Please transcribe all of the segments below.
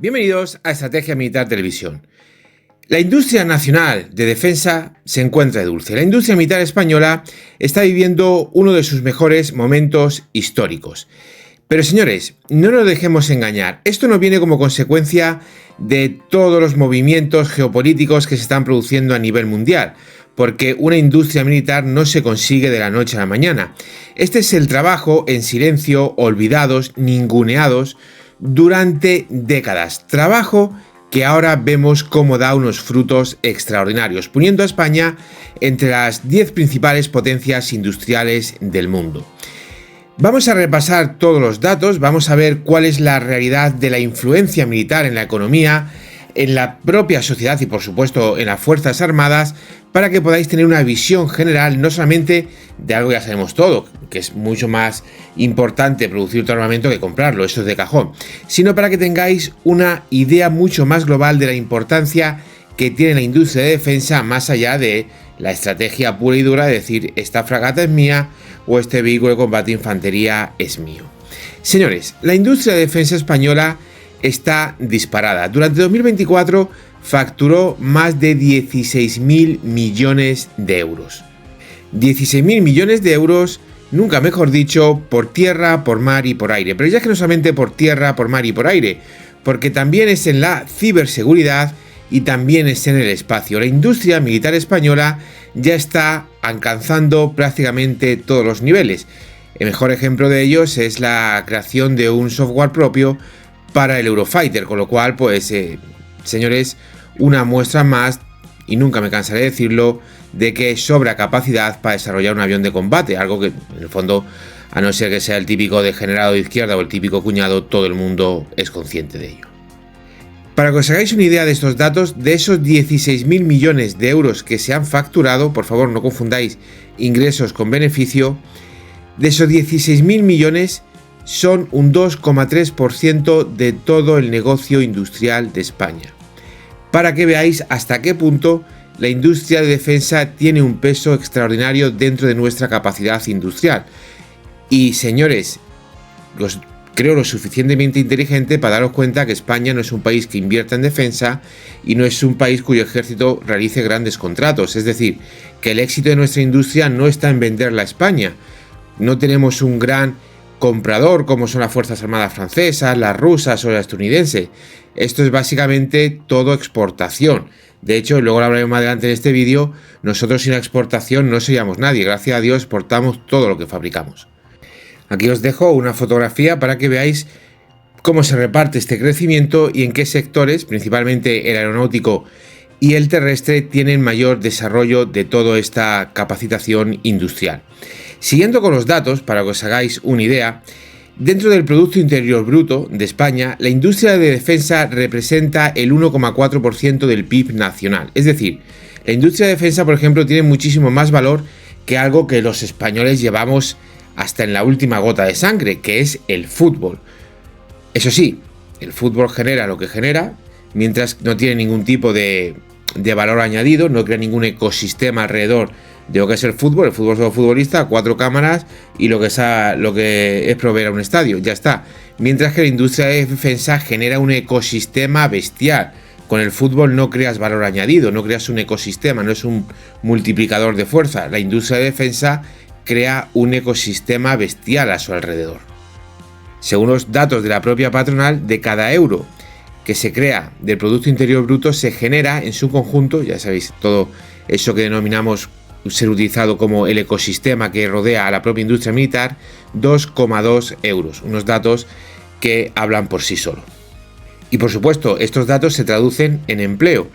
Bienvenidos a Estrategia Militar Televisión. La industria nacional de defensa se encuentra de dulce. La industria militar española está viviendo uno de sus mejores momentos históricos. Pero señores, no nos dejemos engañar. Esto no viene como consecuencia de todos los movimientos geopolíticos que se están produciendo a nivel mundial, porque una industria militar no se consigue de la noche a la mañana. Este es el trabajo en silencio, olvidados, ninguneados durante décadas. Trabajo que ahora vemos cómo da unos frutos extraordinarios, poniendo a España entre las 10 principales potencias industriales del mundo. Vamos a repasar todos los datos, vamos a ver cuál es la realidad de la influencia militar en la economía, en la propia sociedad y por supuesto en las Fuerzas Armadas, para que podáis tener una visión general no solamente de algo que ya sabemos todo, que es mucho más importante producir tu armamento que comprarlo, eso es de cajón, sino para que tengáis una idea mucho más global de la importancia que tiene la industria de defensa más allá de la estrategia pura y dura de decir esta fragata es mía o este vehículo de combate de infantería es mío. Señores, la industria de defensa española está disparada. Durante 2024 facturó más de 16.000 millones de euros. 16.000 millones de euros, nunca mejor dicho, por tierra, por mar y por aire. Pero ya que no solamente por tierra, por mar y por aire, porque también es en la ciberseguridad y también es en el espacio. La industria militar española ya está alcanzando prácticamente todos los niveles. El mejor ejemplo de ellos es la creación de un software propio para el Eurofighter, con lo cual, pues, señores, una muestra más, y nunca me cansaré de decirlo, de que sobra capacidad para desarrollar un avión de combate, algo que, en el fondo, a no ser que sea el típico degenerado de izquierda o el típico cuñado, todo el mundo es consciente de ello. Para que os hagáis una idea de estos datos, de esos 16.000 millones de euros que se han facturado, por favor no confundáis ingresos con beneficio, de esos 16.000 millones son un 2,3% de todo el negocio industrial de España. Para que veáis hasta qué punto la industria de defensa tiene un peso extraordinario dentro de nuestra capacidad industrial. Y señores, creo lo suficientemente inteligente para daros cuenta que España no es un país que invierta en defensa y no es un país cuyo ejército realice grandes contratos. Es decir, que el éxito de nuestra industria no está en venderla a España. No tenemos un gran comprador como son las Fuerzas Armadas francesas, las rusas o las estadounidenses. Esto es básicamente todo exportación. De hecho, luego lo hablaremos más adelante en este vídeo, nosotros sin la exportación no seríamos nadie. Gracias a Dios exportamos todo lo que fabricamos. Aquí os dejo una fotografía para que veáis cómo se reparte este crecimiento y en qué sectores, principalmente el aeronáutico y el terrestre, tienen mayor desarrollo de toda esta capacitación industrial. Siguiendo con los datos, para que os hagáis una idea, dentro del Producto Interior Bruto de España, la industria de defensa representa el 1,4% del PIB nacional. Es decir, la industria de defensa, por ejemplo, tiene muchísimo más valor que algo que los españoles llevamos hasta en la última gota de sangre, que es el fútbol. Eso sí, el fútbol genera lo que genera, mientras no tiene ningún tipo de valor añadido, no crea ningún ecosistema alrededor de lo que es el fútbol. El fútbol es solo futbolista, 4 cámaras y lo que es proveer a un estadio, ya está. Mientras que la industria de defensa genera un ecosistema bestial. Con el fútbol no creas valor añadido, no creas un ecosistema, no es un multiplicador de fuerza. La industria de defensa crea un ecosistema bestial a su alrededor. Según los datos de la propia patronal, de cada euro que se crea del Producto Interior Bruto se genera en su conjunto, ya sabéis, todo eso que denominamos ser utilizado como el ecosistema que rodea a la propia industria militar, 2,2 euros, unos datos que hablan por sí solos. Y por supuesto, estos datos se traducen en empleo,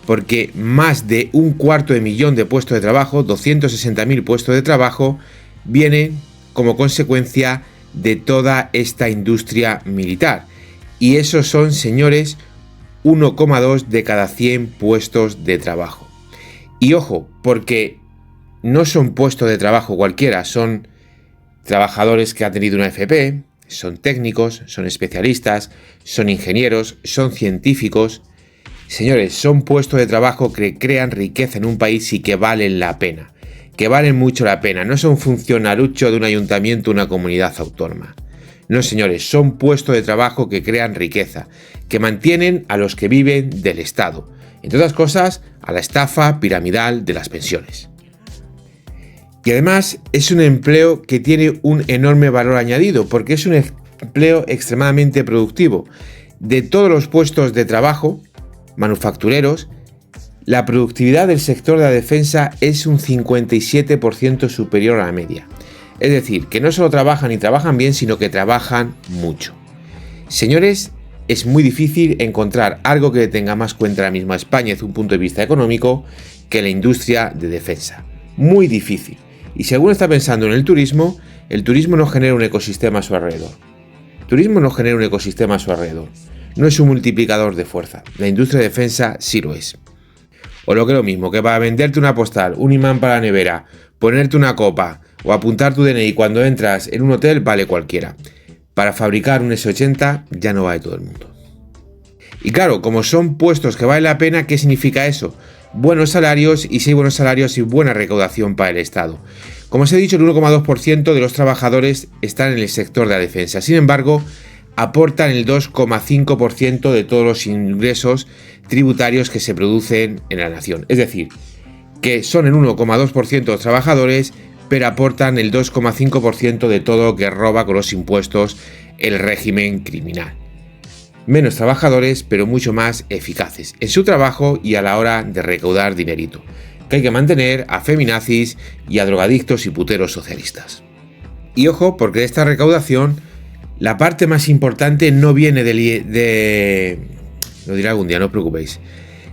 porque más de 250.000 de puestos de trabajo, 260.000 puestos de trabajo, vienen como consecuencia de toda esta industria militar. Y esos son, señores, 1,2 de cada 100 puestos de trabajo. Y ojo, porque no son puestos de trabajo cualquiera, son trabajadores que han tenido una FP, son técnicos, son especialistas, son ingenieros, son científicos. Señores, son puestos de trabajo que crean riqueza en un país y que valen la pena, que valen mucho la pena. No son funcionaruchos de un ayuntamiento o una comunidad autónoma. No, señores, son puestos de trabajo que crean riqueza, que mantienen a los que viven del Estado, entre otras cosas, a la estafa piramidal de las pensiones. Y además es un empleo que tiene un enorme valor añadido, porque es un empleo extremadamente productivo. De todos los puestos de trabajo manufactureros, la productividad del sector de la defensa es un 57% superior a la media. Es decir, que no solo trabajan y trabajan bien, sino que trabajan mucho. Señores, es muy difícil encontrar algo que tenga más cuenta ahora mismo a España desde un punto de vista económico que la industria de defensa. Muy difícil. Y si alguno está pensando en el turismo no genera un ecosistema a su alrededor. El turismo no genera un ecosistema a su alrededor. No es un multiplicador de fuerza. La industria de defensa sí lo es. O lo que es lo mismo, que para venderte una postal, un imán para la nevera, ponerte una copa o apuntar tu DNI cuando entras en un hotel vale cualquiera. Para fabricar un S80 ya no vale todo el mundo. Y claro, como son puestos que vale la pena, ¿qué significa eso? Buenos salarios, y si hay buenos salarios y buena recaudación para el Estado. Como os he dicho, el 1,2% de los trabajadores están en el sector de la defensa. Sin embargo, aportan el 2,5% de todos los ingresos tributarios que se producen en la nación. Es decir, que son el 1,2% de los trabajadores, pero aportan el 2,5% de todo lo que roba con los impuestos el régimen criminal. Menos trabajadores, pero mucho más eficaces en su trabajo y a la hora de recaudar dinerito, que hay que mantener a feminazis y a drogadictos y puteros socialistas. Y ojo, porque de esta recaudación, la parte más importante no viene lo diré algún día, no os preocupéis,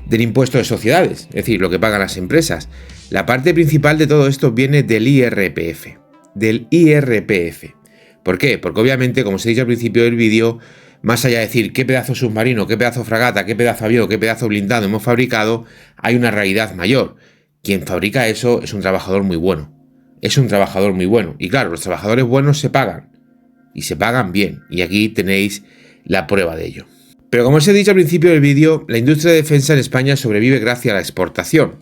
del impuesto de sociedades, es decir, lo que pagan las empresas. La parte principal de todo esto viene del IRPF. ¿Por qué? Porque obviamente, como os he dicho al principio del vídeo, más allá de decir qué pedazo submarino, qué pedazo fragata, qué pedazo avión, qué pedazo blindado hemos fabricado, hay una realidad mayor. Quien fabrica eso es un trabajador muy bueno. Es un trabajador muy bueno. Y claro, los trabajadores buenos se pagan. Y se pagan bien. Y aquí tenéis la prueba de ello. Pero como os he dicho al principio del vídeo, la industria de defensa en España sobrevive gracias a la exportación.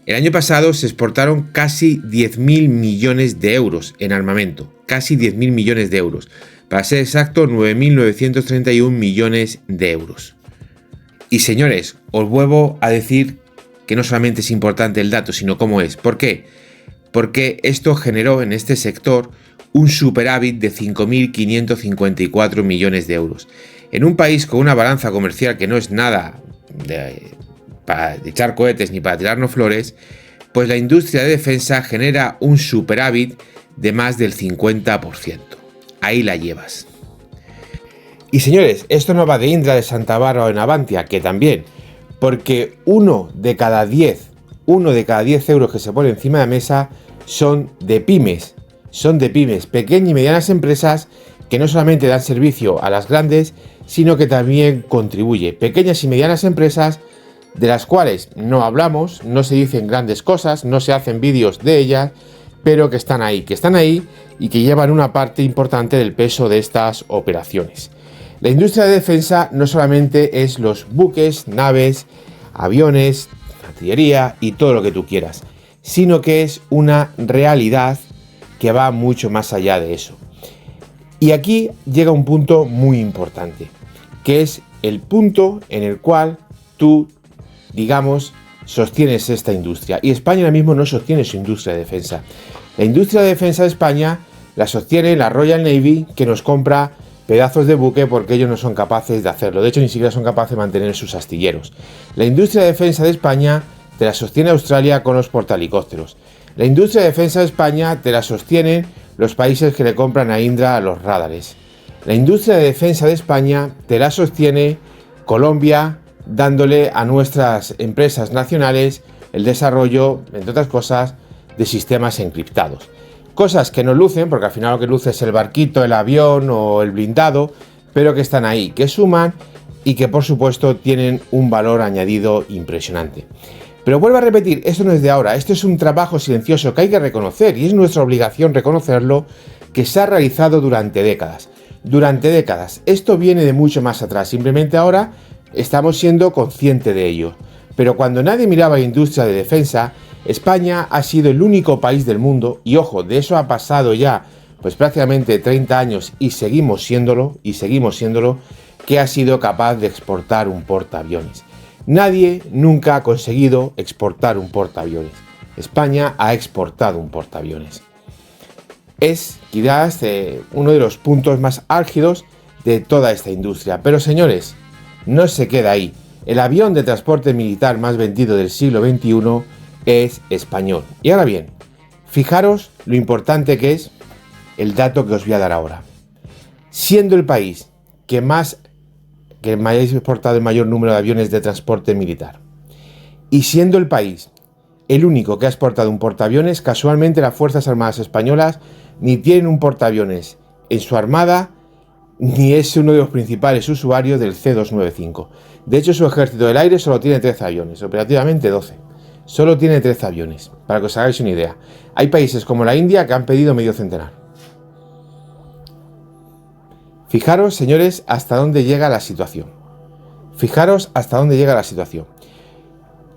El año pasado se exportaron casi 10.000 millones de euros en armamento. Casi 10.000 millones de euros. Para ser exacto, 9.931 millones de euros. Y señores, os vuelvo a decir que no solamente es importante el dato, sino cómo es. ¿Por qué? Porque esto generó en este sector un superávit de 5.554 millones de euros. En un país con una balanza comercial que no es nada para echar cohetes ni para tirarnos flores, pues la industria de defensa genera un superávit de más del 50%. Ahí la llevas. Y señores, esto no va de Indra, de Santa Bárbara o de Navantia, que también, porque uno de cada 10 euros que se pone encima de la mesa son de pymes, pequeñas y medianas empresas que no solamente dan servicio a las grandes, sino que también contribuye. Pequeñas y medianas empresas de las cuales no hablamos, no se dicen grandes cosas, no se hacen vídeos de ellas, pero que están ahí y que llevan una parte importante del peso de estas operaciones. La industria de defensa no solamente es los buques, naves, aviones, artillería y todo lo que tú quieras, sino que es una realidad que va mucho más allá de eso. Y aquí llega un punto muy importante, que es el punto en el cual tú, digamos, sostienes esta industria. Y España ahora mismo no sostiene su industria de defensa. La industria de defensa de España la sostiene la Royal Navy, que nos compra pedazos de buque porque ellos no son capaces de hacerlo. De hecho, ni siquiera son capaces de mantener sus astilleros. La industria de defensa de España te la sostiene Australia con los portahelicópteros. La industria de defensa de España te la sostienen los países que le compran a Indra los radares. La industria de defensa de España te la sostiene Colombia, dándole a nuestras empresas nacionales el desarrollo, entre otras cosas, de sistemas encriptados. Cosas que no lucen, porque al final lo que luce es el barquito, el avión o el blindado, pero que están ahí, que suman y que por supuesto tienen un valor añadido impresionante. Pero vuelvo a repetir, esto no es de ahora, esto es un trabajo silencioso que hay que reconocer y es nuestra obligación reconocerlo, que se ha realizado durante décadas. Durante décadas. Esto viene de mucho más atrás, simplemente ahora estamos siendo conscientes de ello. Pero cuando nadie miraba la industria de defensa, España ha sido el único país del mundo, y ojo, de eso ha pasado ya pues prácticamente 30 años y seguimos siéndolo, que ha sido capaz de exportar un portaaviones. Nadie nunca ha conseguido exportar un portaaviones. España ha exportado un portaaviones. Es quizás uno de los puntos más álgidos de toda esta industria. Pero señores, no se queda ahí. El avión de transporte militar más vendido del siglo XXI es español. Y ahora bien, fijaros lo importante que es el dato que os voy a dar ahora. Siendo el país que haya exportado el mayor número de aviones de transporte militar, y siendo el país el único que ha exportado un portaaviones, casualmente las Fuerzas Armadas Españolas ni tienen un portaaviones en su armada, ni es uno de los principales usuarios del C-295. De hecho, su ejército del aire solo tiene 13 aviones, operativamente 12. Solo tiene 13 aviones, para que os hagáis una idea. Hay países como la India que han pedido medio centenar. Fijaros, señores, hasta dónde llega la situación.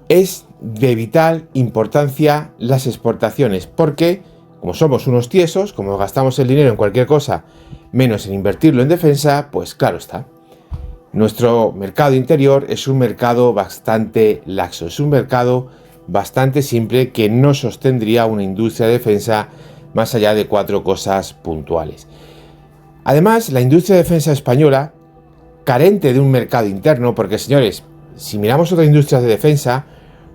Es de vital importancia las exportaciones, porque como somos unos tiesos, como gastamos el dinero en cualquier cosa, menos en invertirlo en defensa, pues claro está. Nuestro mercado interior es un mercado bastante laxo, es un mercado bastante simple que no sostendría una industria de defensa más allá de 4 cosas puntuales. Además, la industria de defensa española, carente de un mercado interno, porque señores, si miramos otras industrias de defensa,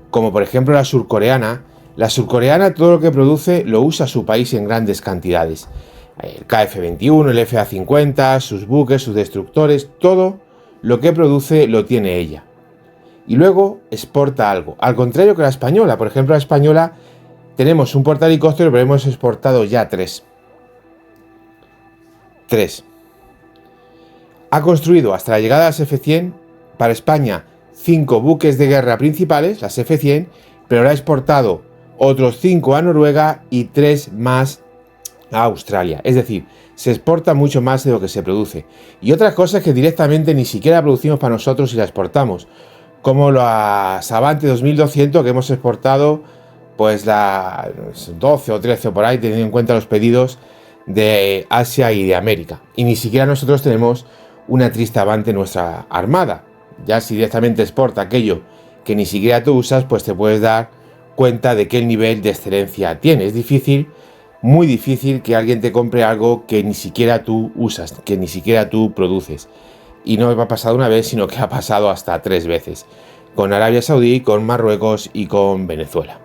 como por ejemplo la surcoreana todo lo que produce lo usa su país en grandes cantidades. El KF-21, el FA-50, sus buques, sus destructores, todo lo que produce lo tiene ella. Y luego exporta algo. Al contrario que la española. Por ejemplo, la española tenemos un portahelicóptero, pero hemos exportado ya 3. Ha construido hasta la llegada de las F-100 para España 5 buques de guerra principales, las F-100, pero ahora ha exportado otros 5 a Noruega y 3 más a Australia. Es decir, se exporta mucho más de lo que se produce. Y otra cosa es que directamente ni siquiera producimos para nosotros y la exportamos. Como la Savante 2200 que hemos exportado, pues la 12 o 13 por ahí, teniendo en cuenta los pedidos de Asia y de América. Y ni siquiera nosotros tenemos una triste Avante en nuestra armada. Ya si directamente exporta aquello que ni siquiera tú usas, pues te puedes dar cuenta de qué nivel de excelencia tiene. Es difícil, muy difícil que alguien te compre algo que ni siquiera tú usas, que ni siquiera tú produces. Y no ha pasado una vez, sino que ha pasado hasta 3 veces. Con Arabia Saudí, con Marruecos y con Venezuela.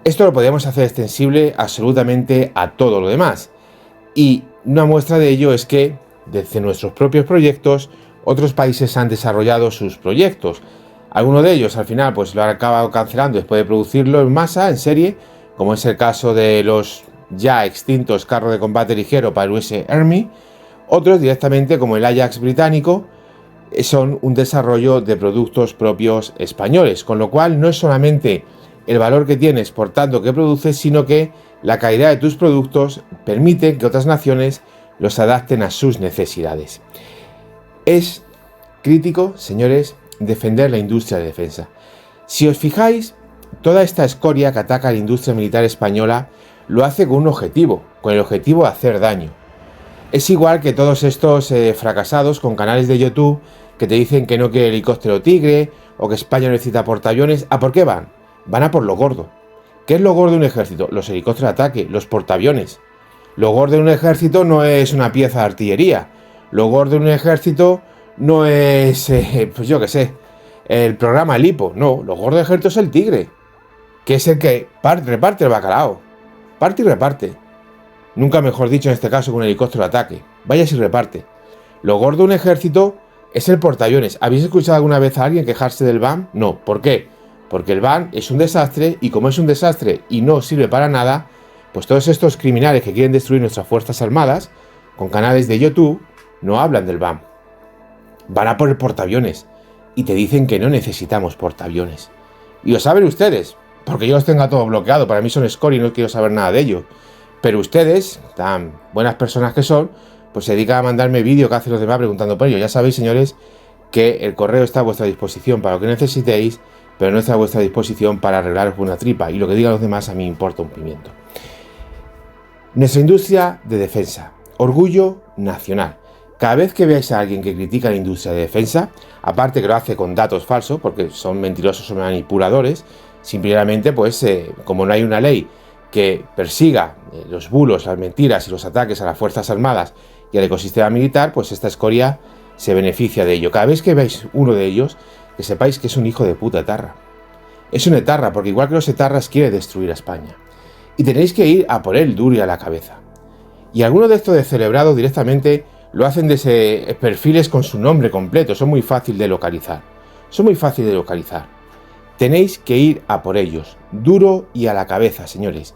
Esto lo podemos hacer extensible absolutamente a todo lo demás. Y una muestra de ello es que desde nuestros propios proyectos, otros países han desarrollado sus proyectos. Algunos de ellos al final pues lo han acabado cancelando después de producirlo en masa, en serie, como es el caso de los ya extintos carros de combate ligero para el US Army. Otros directamente, como el Ajax británico, son un desarrollo de productos propios españoles, con lo cual no es solamente el valor que tienes por tanto que produces, sino que la calidad de tus productos permite que otras naciones los adapten a sus necesidades. Es crítico, señores, defender la industria de defensa. Si os fijáis, toda esta escoria que ataca a la industria militar española lo hace con un objetivo, con el objetivo de hacer daño. Es igual que todos estos fracasados con canales de YouTube que te dicen que no quiere helicóptero Tigre o que España necesita portaaviones. ¿A por qué van? Van a por lo gordo. ¿Qué es lo gordo de un ejército? Los helicópteros de ataque, los portaaviones. Lo gordo de un ejército no es una pieza de artillería. Lo gordo de un ejército no es, pues yo qué sé, el programa LIPO. No, lo gordo del ejército es el Tigre, que es el que reparte el bacalao. Parte y reparte. Nunca mejor dicho en este caso que un helicóptero de ataque. Vaya si reparte. Lo gordo de un ejército es el portaaviones. ¿Habéis escuchado alguna vez a alguien quejarse del BAM? No. ¿Por qué? Porque el BAM es un desastre y como es un desastre y no sirve para nada, pues todos estos criminales que quieren destruir nuestras fuerzas armadas con canales de YouTube no hablan del BAM. Van a por el portaaviones y te dicen que no necesitamos portaaviones. Y lo saben ustedes, porque yo los tengo todo bloqueado. Para mí son score y no quiero saber nada de ello. Pero ustedes, tan buenas personas que son, pues se dedican a mandarme vídeo que hacen los demás preguntando por ello. Ya sabéis, señores, que el correo está a vuestra disposición para lo que necesitéis, pero no está a vuestra disposición para arreglaros una tripa. Y lo que digan los demás a mí me importa un pimiento. Nuestra industria de defensa, orgullo nacional. Cada vez que veáis a alguien que critica la industria de defensa, aparte que lo hace con datos falsos, porque son mentirosos o manipuladores, simplemente pues como no hay una ley que persiga los bulos, las mentiras y los ataques a las Fuerzas Armadas y al ecosistema militar, pues esta escoria se beneficia de ello. Cada vez que veáis uno de ellos, que sepáis que es un hijo de puta etarra. Es un etarra, porque igual que los etarras quiere destruir a España. Y tenéis que ir a por él duro y a la cabeza. Y algunos de estos descerebrados directamente lo hacen desde perfiles con su nombre completo, son muy fácil de localizar. Tenéis que ir a por ellos, duro y a la cabeza, señores.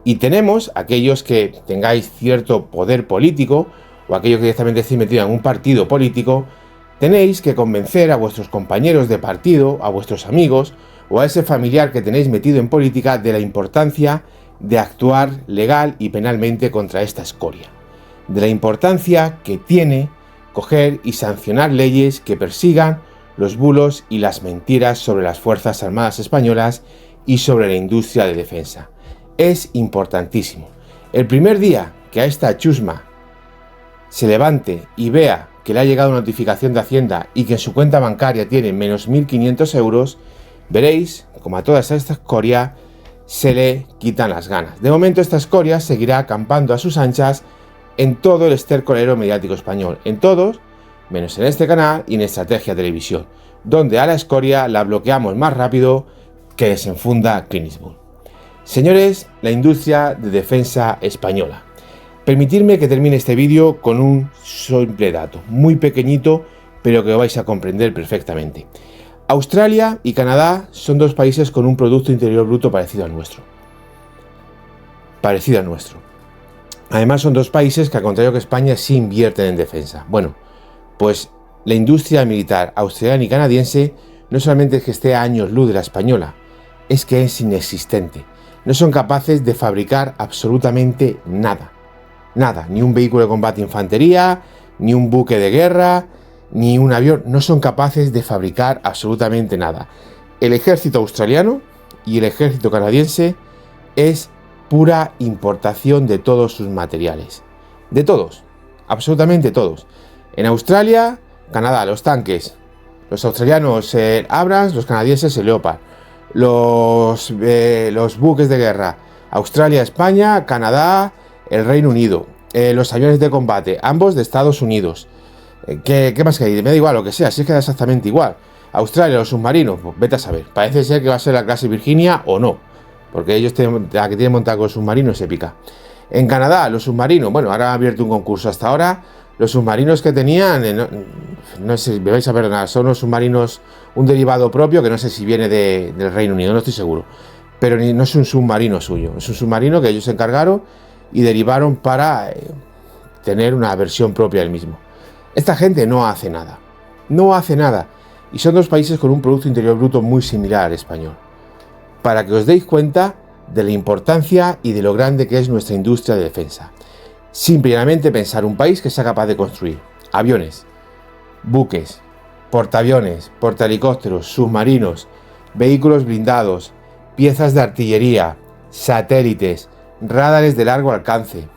Y tenemos aquellos que tengáis cierto poder político, o aquellos que directamente estéis metidos en un partido político, tenéis que convencer a vuestros compañeros de partido, a vuestros amigos, o a ese familiar que tenéis metido en política de la importancia de actuar legal y penalmente contra esta escoria. De la importancia que tiene coger y sancionar leyes que persigan los bulos y las mentiras sobre las Fuerzas Armadas españolas y sobre la industria de defensa. Es importantísimo. El primer día que a esta chusma se levante y vea que le ha llegado una notificación de Hacienda y que en su cuenta bancaria tiene menos 1.500 euros, veréis como a toda esta escoria se le quitan las ganas. De momento esta escoria seguirá acampando a sus anchas en todo el estercolero mediático español, en todos, menos en este canal y en Estrategia Televisión, donde a la escoria la bloqueamos más rápido que desenfunda Clint Eastwood. Señores, la industria de defensa española. Permitidme que termine este vídeo con un simple dato, muy pequeñito, pero que lo vais a comprender perfectamente. Australia y Canadá son dos países con un Producto Interior Bruto parecido al nuestro. Además son dos países que, al contrario que España, sí invierten en defensa. Bueno, pues la industria militar australiana y canadiense no solamente es que esté a años luz de la española, es que es inexistente. No son capaces de fabricar absolutamente nada. Nada, ni un vehículo de combate de infantería, ni un buque de guerra, ni un avión. No son capaces de fabricar absolutamente nada. El ejército australiano y el ejército canadiense es pura importación de todos sus materiales. De todos, absolutamente todos. En Australia, Canadá, los tanques. Los australianos Abrams, los canadienses Leopard. Los buques de guerra. Australia, España, Canadá, el Reino Unido. Los aviones de combate, ambos de Estados Unidos. ¿Qué más que hay? Me da igual lo que sea, si es que da exactamente igual. Australia, los submarinos, pues vete a saber. Parece ser que va a ser la clase Virginia o no. Porque ellos la que tienen montado con submarinos es épica. En Canadá, los submarinos, bueno, ahora han abierto un concurso. Hasta ahora, los submarinos que tenían, no sé, me vais a perdonar, son los submarinos, un derivado propio que no sé si viene del Reino Unido, no estoy seguro. Pero no es un submarino suyo, es un submarino que ellos se encargaron y derivaron para tener una versión propia del mismo. Esta gente no hace nada. Y son dos países con un Producto Interior Bruto muy similar al español. Para que os deis cuenta de la importancia y de lo grande que es nuestra industria de defensa. Simplemente pensar un país que sea capaz de construir aviones, buques, portaaviones, portahelicópteros, submarinos, vehículos blindados, piezas de artillería, satélites, radares de largo alcance.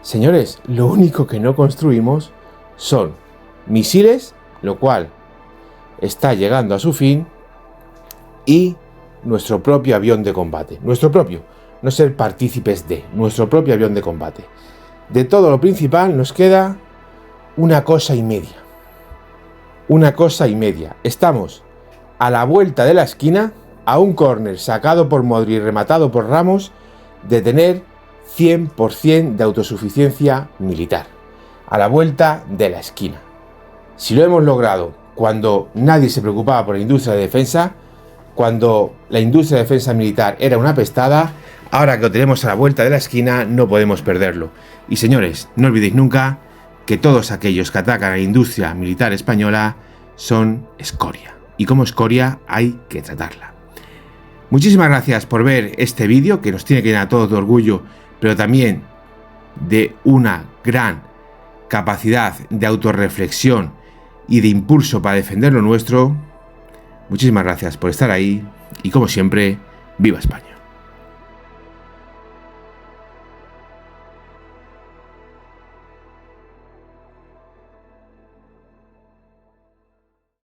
Señores, lo único que no construimos son misiles, lo cual está llegando a su fin, y nuestro propio avión de combate. Nuestro propio, no ser partícipes de, nuestro propio avión de combate. De todo lo principal nos queda una cosa y media. Estamos a la vuelta de la esquina, a un córner sacado por Modri y rematado por Ramos, de tener 100% de autosuficiencia militar. A la vuelta de la esquina. Si lo hemos logrado cuando nadie se preocupaba por la industria de defensa, cuando la industria de defensa militar era una pestada, ahora que lo tenemos a la vuelta de la esquina no podemos perderlo. Y señores, no olvidéis nunca que todos aquellos que atacan a la industria militar española son escoria. Y como escoria hay que tratarla. Muchísimas gracias por ver este vídeo que nos tiene que llenar a todos de orgullo, pero también de una gran capacidad de autorreflexión y de impulso para defender lo nuestro. Muchísimas gracias por estar ahí y como siempre, ¡viva España!